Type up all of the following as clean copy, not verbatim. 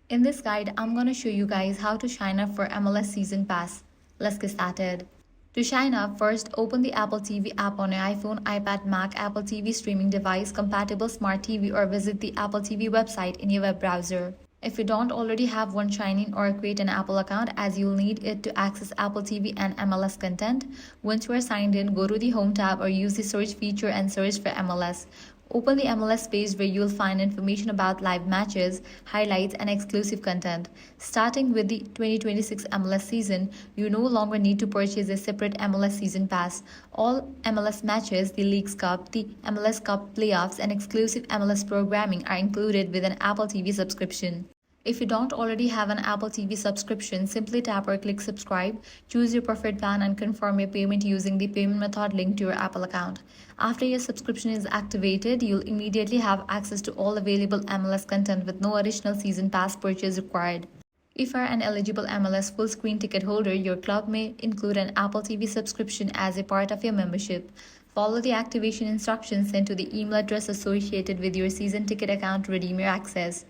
In this guide, I'm going to show you guys how to sign up for MLS Season Pass. Let's get started. To sign up, first open the Apple TV app on your iPhone, iPad, Mac, Apple TV streaming device, compatible smart TV, or visit the Apple TV website in your web browser. If you don't already have one, sign in or create an Apple account as you'll need it to access Apple TV and MLS content. Once you are signed in, go to the Home tab or use the search feature and search for MLS. Open the MLS page where you'll find information about live matches, highlights, and exclusive content. Starting with the 2026 MLS season, you no longer need to purchase a separate MLS Season Pass. All MLS matches, the Leagues Cup, the MLS Cup playoffs, and exclusive MLS programming are included with an Apple TV subscription. If you don't already have an Apple TV subscription, simply tap or click subscribe, choose your preferred plan, and confirm your payment using the payment method linked to your Apple account. After your subscription is activated, you'll immediately have access to all available MLS content with no additional season pass purchase required. If you are an eligible MLS full screen ticket holder, your club may include an Apple TV subscription as a part of your membership. Follow the activation instructions sent to the email address associated with your season ticket account to redeem your access.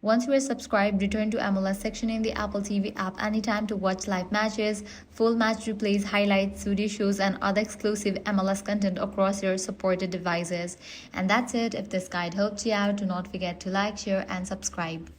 Once you are subscribed, return to MLS section in the Apple TV app anytime to watch live matches, full match replays, highlights, studio shows, and other exclusive MLS content across your supported devices. And that's it. If this guide helped you out, do not forget to like, share, and subscribe.